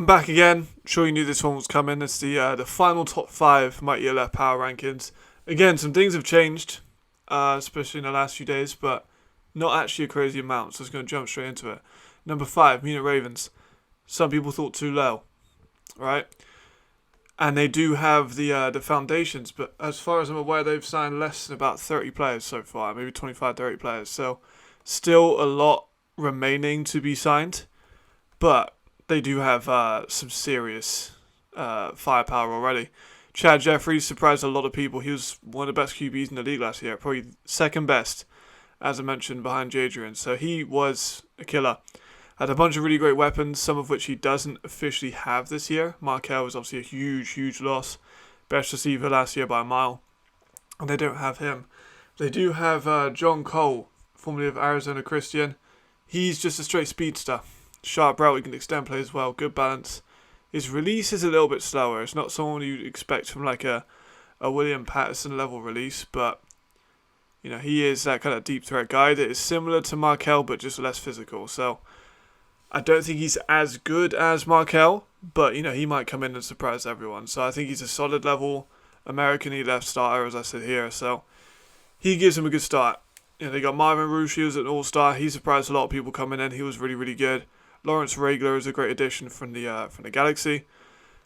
I'm back again. Sure you knew this one was coming. It's the final top 5 Mighty ELF Power Rankings. Again, some things have changed, especially in the last few days, but not actually a crazy amount, so I was going to jump straight into it. Number 5, Munich Ravens. Some people thought too low, right? And they do have the foundations, but as far as I'm aware, they've signed less than about 30 players so far, maybe 25, 30 players. So still a lot remaining to be signed, but they do have some serious firepower already. Chad Jeffries surprised a lot of people. He was one of the best QBs in the league last year, probably second best, as I mentioned, behind Jadrian. So he was a killer. Had a bunch of really great weapons, some of which he doesn't officially have this year. Markel was obviously a huge, huge loss. Best receiver last year by a mile. And they don't have him. They do have John Cole, formerly of Arizona Christian. He's just a straight speedster. Sharp route, he can extend play as well. Good balance. His release is a little bit slower. It's not someone you'd expect from like a William Patterson level release, but you know, he is that kind of deep threat guy that is similar to Markel but just less physical. So I don't think he's as good as Markel, but you know, he might come in and surprise everyone. So I think he's a solid level American ELF starter, as I said here. So he gives him a good start. You know, they got Marvin Roush, he was an all-star. He surprised a lot of people coming in. He was really, really good. Lawrence Regler is a great addition from the Galaxy.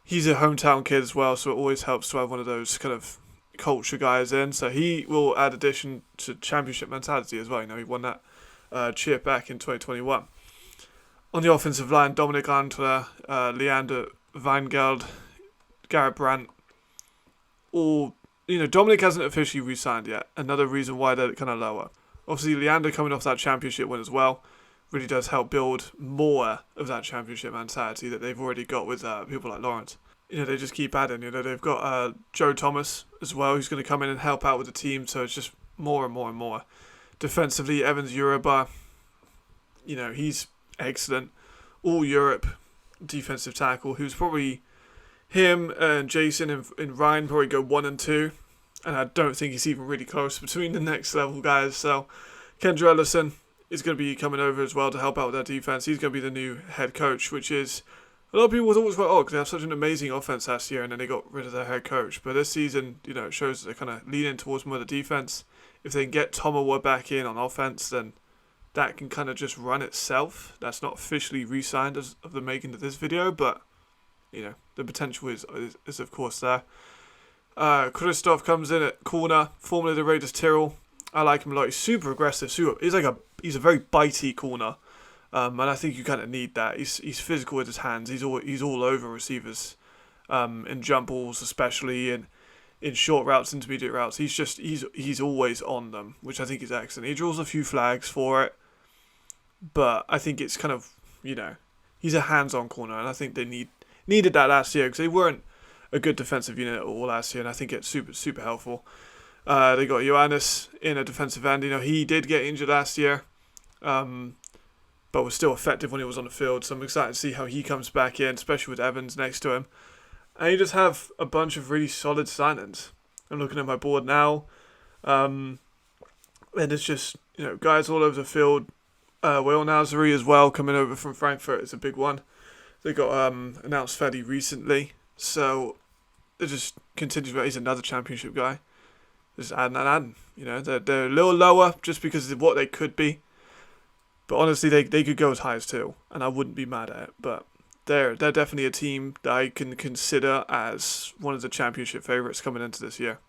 He's a hometown kid as well, so it always helps to have one of those kind of culture guys in. So he will add addition to championship mentality as well. You know, he won that chip back in 2021. On the offensive line, Dominic Antler, Leander Weingeld, Garrett Brandt. All, you know, Dominic hasn't officially re-signed yet. Another reason why they're kind of lower. Obviously, Leander coming off that championship win as well really does help build more of that championship mentality that they've already got with people like Lawrence. You know, they just keep adding. You know, they've got Joe Thomas as well, who's going to come in and help out with the team. So it's just more and more and more. Defensively, Evans Yoruba, you know, he's excellent. All Europe defensive tackle, who's probably him and Jason and Ryan probably go 1 and 2. And I don't think he's even really close between the next level guys. So Kendra Ellison is going to be coming over as well to help out with their defense. He's going to be the new head coach, which is a lot of people thought was quite odd because they have such an amazing offense last year and then they got rid of their head coach. But this season, you know, it shows that they're kind of leaning towards more of the defense. If they can get Tomawa back in on offense, then that can kind of just run itself. That's not officially re-signed as of the making of this video, but you know, the potential is of course there. Christoph comes in at corner, formerly the Raiders Tyrrell. I like him a lot. He's super aggressive. He's a very bitey corner, and I think you kind of need that. He's physical with his hands. He's all over receivers, in jump balls especially, and in short routes, intermediate routes. He's always on them, which I think is excellent. He draws a few flags for it, but I think it's kind of, you know, he's a hands-on corner, and I think they needed that last year because they weren't a good defensive unit at all last year, and I think it's super, super helpful. They got Ioannis in a defensive end. You know, he did get injured last year, but was still effective when he was on the field. So I'm excited to see how he comes back in, especially with Evans next to him. And you just have a bunch of really solid signings. I'm looking at my board now, and it's just, you know, guys all over the field. Will Nazari as well coming over from Frankfurt is a big one. They got announced fairly recently, so they just continue. He's another championship guy. Just adding and adding. You know, they're a little lower just because of what they could be. But honestly, they could go as high as 2, and I wouldn't be mad at it. But they're definitely a team that I can consider as one of the championship favourites coming into this year.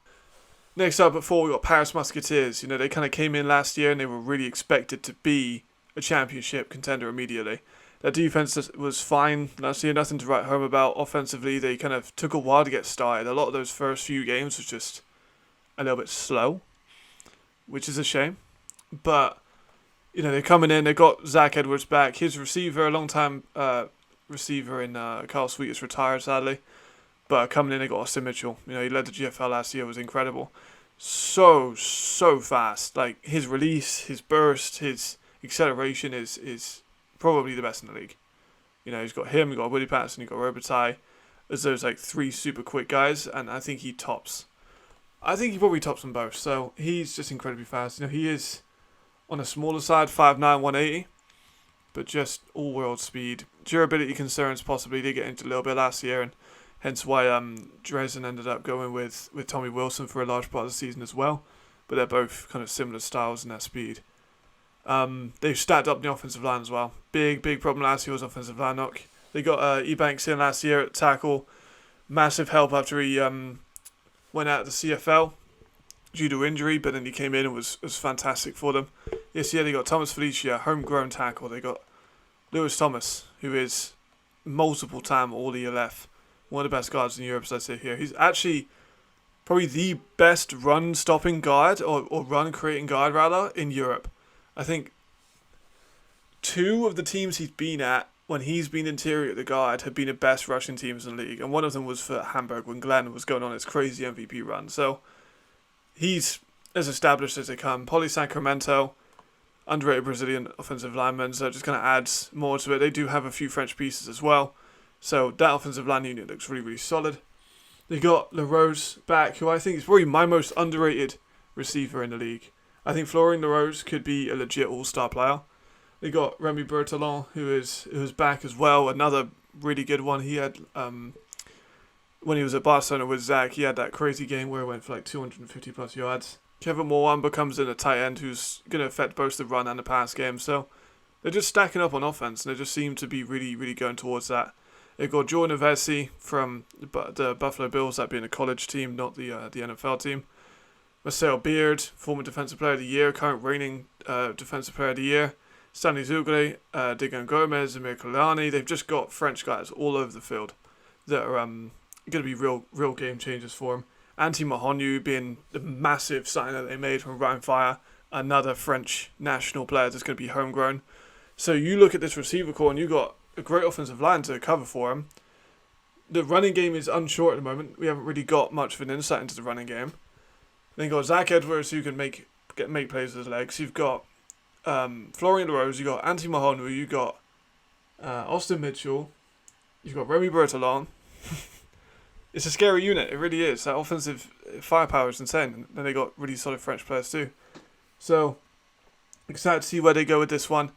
Next up at 4, we got Paris Musketeers. You know, they kind of came in last year and they were really expected to be a championship contender immediately. Their defense was fine last year, nothing to write home about. Offensively, they kind of took a while to get started. A lot of those first few games was just a little bit slow, which is a shame. But, you know, they're coming in. They got Zach Edwards back. His receiver, a long-time receiver in Carl Sweet, is retired, sadly. But coming in, they got Austin Mitchell. You know, he led the GFL last year. It was incredible. So fast. Like, his release, his burst, his acceleration is probably the best in the league. You know, he's got him, you've got Willie Patterson, you've got Robitaille. As those, like, 3 super quick guys, and I think he tops. I think he probably tops them both. So he's just incredibly fast. You know, he is on a smaller side, 5'9", 180, but just all-world speed, durability concerns possibly did get into a little bit last year, and hence why Dresden ended up going with Tommy Wilson for a large part of the season as well. But they're both kind of similar styles in their speed. They've stacked up the offensive line as well. Big problem last year was offensive line knock. They got Ebanks in last year at tackle. Massive help after he went out of the CFL due to injury, but then he came in and was fantastic for them. Yes, yeah, they got Thomas Felicia, homegrown tackle. They got Lewis Thomas, who is multiple-time All-ELF, one of the best guards in Europe, as I say here. He's actually probably the best run-stopping guard, or run-creating guard, rather, in Europe. I think 2 of the teams he's been at, when he's been interior at the guard, have been the best rushing teams in the league. And one of them was for Hamburg when Glenn was going on his crazy MVP run. So he's as established as they come. Poli Sacramento, underrated Brazilian offensive lineman, so it just kind of adds more to it. They do have a few French pieces as well. So that offensive line unit looks really, really solid. They got LaRose back, who I think is probably my most underrated receiver in the league. I think Florian LaRose could be a legit all-star player. They got Remy Berthelon, who is back as well. Another really good one. He had when he was at Barcelona with Zach, he had that crazy game where he went for like 250 plus yards. Kevin Moran comes in a tight end who's going to affect both the run and the pass game. So they're just stacking up on offense, and they just seem to be really, really going towards that. They've got Jordan Avesi from the Buffalo Bills, that being a college team, not the NFL team. Marcel Beard, former Defensive Player of the Year, current reigning Defensive Player of the Year. Stanley Zugale, Digan Gomez, Amir Kalani. They've just got French guys all over the field that are going to be real game changers for him. Antti Mahonu being the massive signing that they made from Ryan Fire, another French national player that's going to be homegrown. So you look at this receiver core and you've got a great offensive line to cover for him. The running game is unsure at the moment. We haven't really got much of an insight into the running game. Then you've got Zach Edwards, who can make plays with his legs. You've got Florian LaRose, you've got Antti Mahonu, you've got Austin Mitchell, you've got Remy Berthelon. It's a scary unit, it really is. That offensive firepower is insane. And then they got really solid French players too. So, excited to see where they go with this one.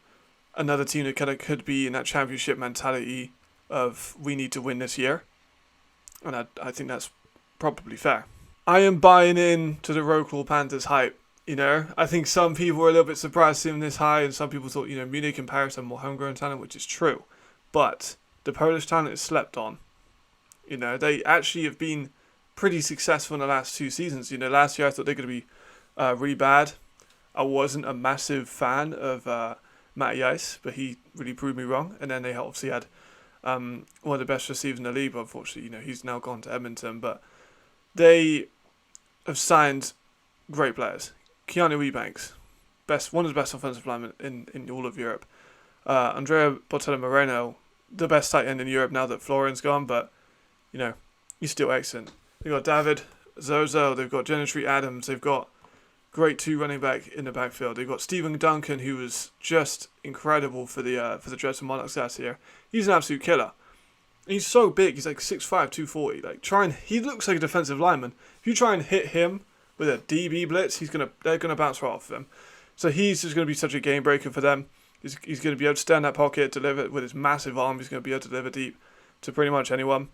Another team that kind of could be in that championship mentality of we need to win this year. And I think that's probably fair. I am buying in to the Rockall Panthers hype. You know, I think some people were a little bit surprised to see them this high, and some people thought, Munich and Paris have more homegrown talent, which is true. But the Polish talent is slept on. They actually have been pretty successful in the last 2 seasons. Last year I thought they were going to be really bad. I wasn't a massive fan of Matt Yais, but he really proved me wrong. And then they obviously had one of the best receivers in the league, but unfortunately, he's now gone to Edmonton. But they have signed great players. Keanu Ebanks, one of the best offensive linemen in all of Europe. Andrea Botello Moreno, the best tight end in Europe now that Florian's gone, but he's still excellent. They've got David Zozo, they've got Genetry Adams, they've got great 2 running back in the backfield. They've got Stephen Duncan, who was just incredible for the Dresden Monarchs last year. He's an absolute killer. He's so big, he's like 6'5", 240. He looks like a defensive lineman. If you try and hit him with a DB blitz, they're gonna bounce right off of him. So he's just gonna be such a game breaker for them. He's gonna be able to stand in that pocket, deliver with his massive arm. He's gonna be able to deliver deep to pretty much anyone.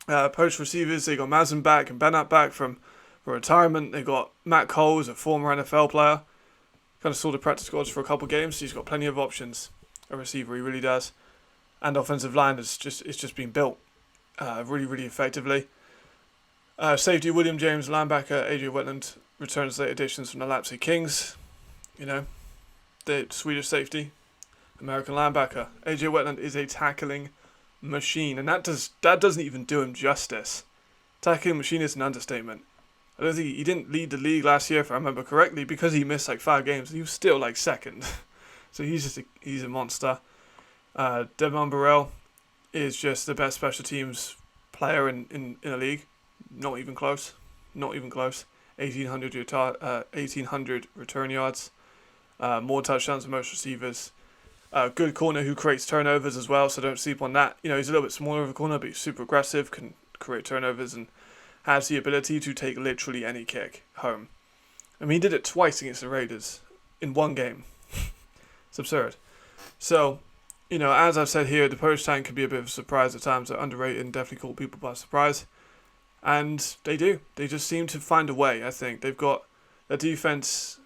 Post receivers, they got Mazen back and Bennett back from retirement. They got Matt Cole, who's a former NFL player. Kind of saw the practice squads for a couple games. So he's got plenty of options. A receiver, he really does. And offensive line is just being built really, really effectively. Safety William James, linebacker AJ Wetland returns late additions from the Leipzig Kings. The Swedish safety, American linebacker. AJ Wetland is a tackling machine, and that doesn't even do him justice. Tackling machine is an understatement. I don't think he didn't lead the league last year, if I remember correctly, because he missed like 5 games. He was still like second, so he's a monster. Devon Burrell is just the best special teams player in the league. Not even close. 1,800 return yards, more touchdowns than most receivers. Good corner who creates turnovers as well, so don't sleep on that. He's a little bit smaller of a corner, but he's super aggressive, can create turnovers, and has the ability to take literally any kick home. He did it twice against the Raiders in 1 game. It's absurd. So, as I've said here, the Polish tank can be a bit of a surprise at times. They're underrated and definitely caught people by surprise. And they do. They just seem to find a way, I think. They've got... Their defense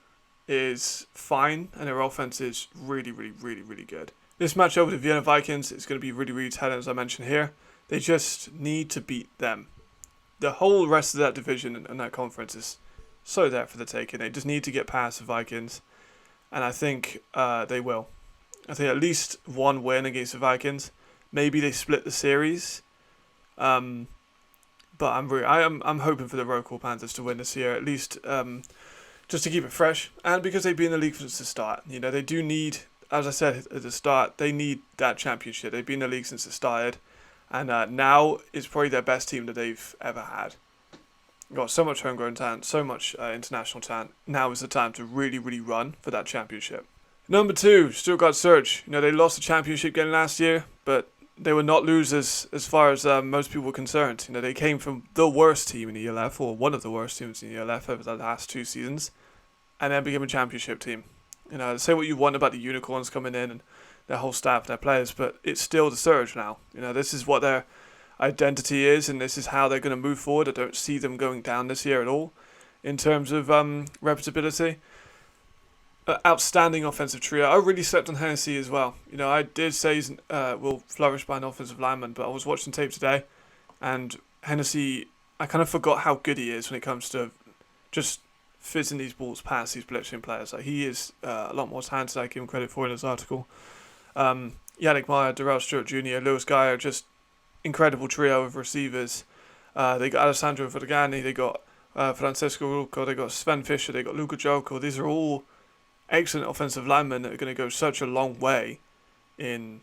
is fine, and their offense is really, really, really, really good. This match over the Vienna Vikings is going to be really, really tight, as I mentioned here. They just need to beat them. The whole rest of that division and that conference is so there for the taking. They just need to get past the Vikings, and I think they will. I think at least one win against the Vikings. Maybe they split the series. But I'm hoping for the Rokel Panthers to win this year, at least just to keep it fresh, and because they've been in the league since the start. They do need, as I said at the start, they need that championship. They've been in the league since it started, and now it's probably their best team that they've ever had. Got so much homegrown talent, so much international talent. Now is the time to really, really run for that championship. Number 2, Stuttgart Surge. They lost the championship game last year, but they were not losers as far as most people were concerned. They came from the worst team in the ELF, or one of the worst teams in the ELF over the last 2 seasons, and then became a championship team. Say what you want about the Unicorns coming in and their whole staff and their players, but it's still the Surge now. This is what their identity is, and this is how they're going to move forward. I don't see them going down this year at all in terms of reputability. Outstanding offensive trio. I really slept on Hennessy as well. I did say he will flourish by an offensive lineman, but I was watching tape today, and Hennessy, I kind of forgot how good he is when it comes to just fizzing these balls past these blitzing players. He is a lot more talented than I give him credit for in this article. Yannick Meyer, Darrell Stewart Jr., Lewis Geyer, just incredible trio of receivers. They got Alessandro Vergani, they got Francesco Rucco, they got Sven Fischer, they got Luca Joko. These are all excellent offensive linemen that are going to go such a long way in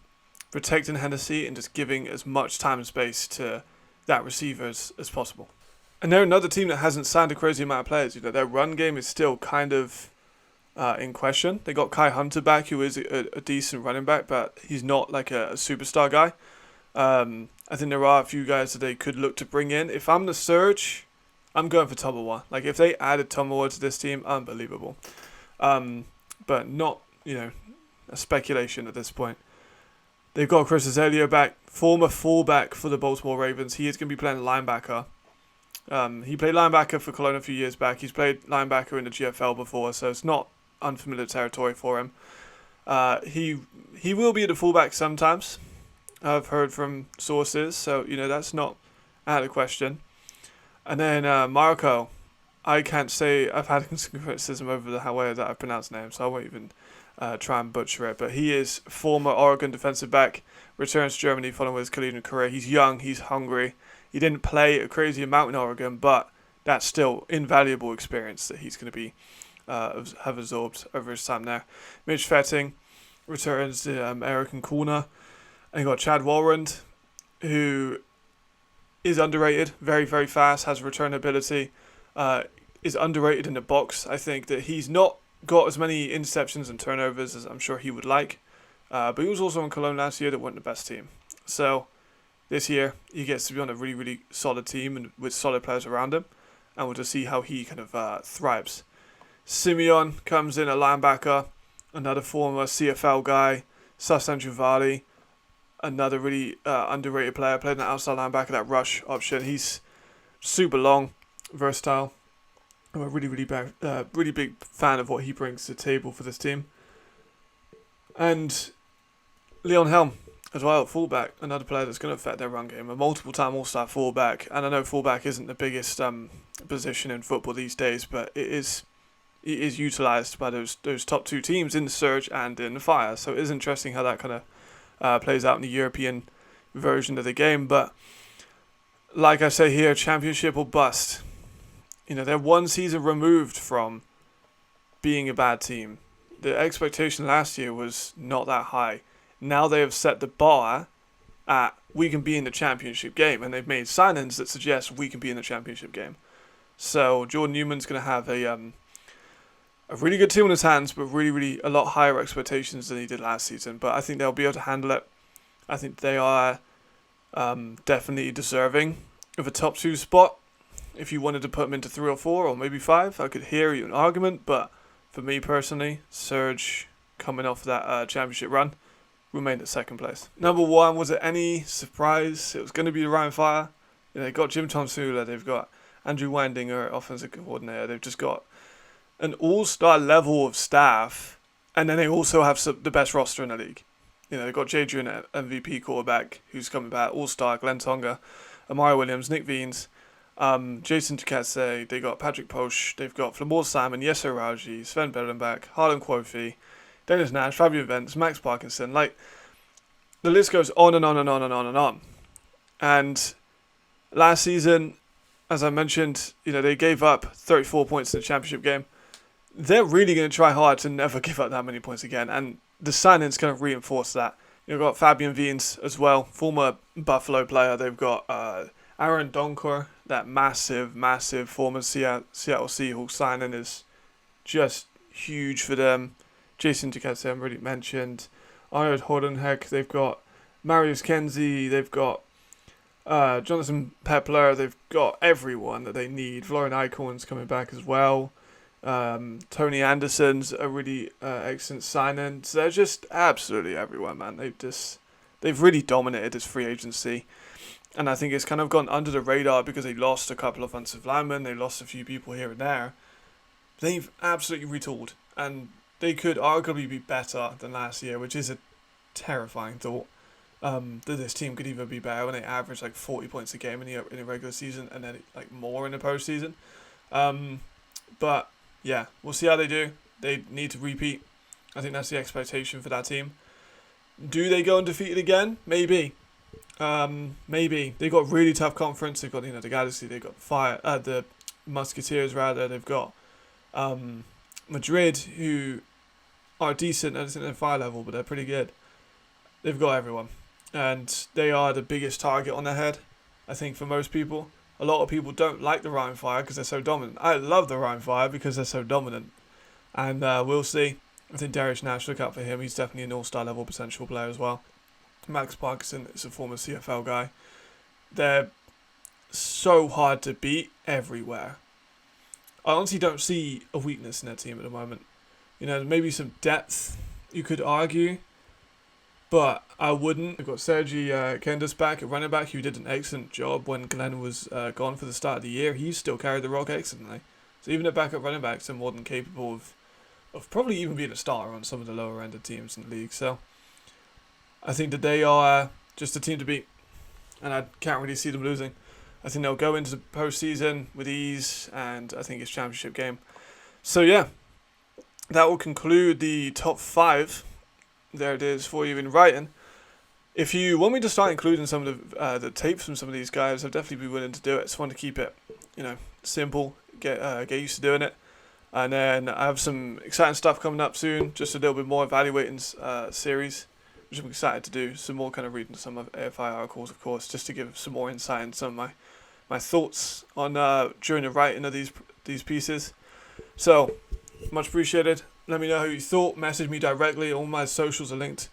protecting Hennessy and just giving as much time and space to that receiver as possible. And they're another team that hasn't signed a crazy amount of players. Their run game is still kind of in question. They got Kai Hunter back, who is a decent running back, but he's not like a superstar guy. I think there are a few guys that they could look to bring in. If I'm the Surge, I'm going for Tomawa. If they added Tomawa to this team, unbelievable. But not, a speculation at this point. They've got Chris Azelio back, former fullback for the Baltimore Ravens. He is going to be playing linebacker. He played linebacker for Cologne a few years back. He's played linebacker in the GFL before, so it's not unfamiliar territory for him. He will be at the fullback sometimes, I've heard from sources, so that's not out of the question. And then Marco, I can't say, I've had some criticism over the way that I pronounce names, so I won't even try and butcher it. But he is former Oregon defensive back, returns to Germany following his collegiate career. He's young, he's hungry. He didn't play a crazy amount in Oregon, but that's still invaluable experience that he's going to be have absorbed over his time there. Mitch Fetting returns to Eric and Corner. And you got Chad Walrond, who is underrated, very, very fast, has return ability, is underrated in the box. I think that he's not got as many interceptions and turnovers as I'm sure he would like. But he was also in Cologne last year that weren't the best team. So this year he gets to be on a really, really solid team and with solid players around him. And we'll just see how he kind of thrives. Simeon comes in, a linebacker, another former CFL guy. Sasan Juvali, another really underrated player, playing that outside linebacker, that rush option. He's super long, versatile. I'm a really big fan of what he brings to the table for this team. And Leon Helm as well, fullback, another player that's going to affect their run game. A multiple-time All-Star fullback, and I know fullback isn't the biggest position in football these days, but it is utilised by those top two teams in the Surge and in the Fire. So it is interesting how that kind of plays out in the European version of the game. But like I say here, championship or bust. They're one season removed from being a bad team. The expectation last year was not that high. Now they have set the bar at we can be in the championship game, and they've made signings that suggest we can be in the championship game. So Jordan Newman's going to have a really good team in his hands, but really a lot higher expectations than he did last season. But I think they'll be able to handle it. I think they are definitely deserving of a top 2 spot. If you wanted to put them into 3 or 4 or maybe 5, I could hear you an argument. But for me personally, Surge coming off that championship run, remained at second place. Number 1, was it any surprise? It was going to be Ryan Fire. They've got Jim Tomsula, they've got Andrew Wandinger, offensive coordinator. They've just got an all-star level of staff, and then they also have the best roster in the league. They've got Jadrian, MVP quarterback, who's coming back, all-star Glenn Tonga, Amari Williams, Nick Veens, Jason Tuketse, they got Patrick Posch, they've got Flamore Simon, Yesser Raji, Sven Belenbach, Harlan Quofi, Dennis Nash, Fabio Vance, Max Parkinson. Like, the list goes on and on and on and on and on. And last season, as I mentioned, they gave up 34 points in the championship game. They're really going to try hard to never give up that many points again. And the signings kind of reinforce that. You've got Fabian Veens as well, former Buffalo player. They've got Aaron Donkor, that massive former Seattle Seahawks signing is just huge for them. Jason Tuketse, I've already mentioned. Arnold Hordenheck, they've got Marius Kenzie, they've got Jonathan Pepler, they've got everyone that they need. Florian Eichhorn's coming back as well. Tony Anderson's a really excellent signing. So they're just absolutely everyone, man. They've really dominated this free agency. And I think it's kind of gone under the radar because they lost a couple of offensive linemen, they lost a few people here and there. They've absolutely retooled, and they could arguably be better than last year, which is a terrifying thought. That this team could even be better when they average like 40 points a game in the regular season and then like more in the postseason. But yeah, we'll see how they do. They need to repeat. I think that's the expectation for that team. Do they go undefeated again? Maybe. Maybe. They've got a really tough conference. They've got the Galaxy. They've got the Musketeers rather. They've got Madrid, who are decent at the fire level, but they're pretty good. They've got everyone, and they are the biggest target on their head, I think, for most people. A lot of people don't like the Ryan Fire because they're so dominant. I love the Ryan Fire because they're so dominant, and we'll see. I think Darius Nash, look out for him. He's definitely an all-star level potential player as well. Max Parkinson is a former CFL guy. They're so hard to beat everywhere. I honestly don't see a weakness in their team at the moment. Maybe some depth, you could argue, but I wouldn't. They've got Sergi Kendas back at running back, who did an excellent job when Glenn was gone for the start of the year. He still carried the rock excellently. So even at backup running backs, they're more than capable of probably even being a starter on some of the lower ended teams in the league. So I think that they are just a team to beat, and I can't really see them losing. I think they'll go into the postseason with ease, and I think it's championship game. So yeah, that will conclude the top 5. There it is for you in writing. If you want me to start including some of the tapes from some of these guys, I'll definitely be willing to do it. I just want to keep it, simple, get used to doing it. And then I have some exciting stuff coming up soon, just a little bit more evaluating series, which I'm excited to do. Some more kind of reading some of AFI articles, of course, just to give some more insight and some of my thoughts on during the writing of these pieces. So, much appreciated. Let me know how you thought. Message me directly. All my socials are linked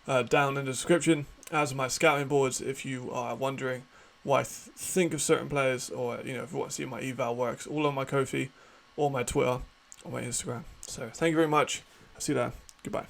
down in the description, as are my scouting boards if you are wondering what I think of certain players, or if you want to see my eval works. All on my Ko-fi, or my Twitter, or my Instagram. So thank you very much. I'll see you there. Goodbye.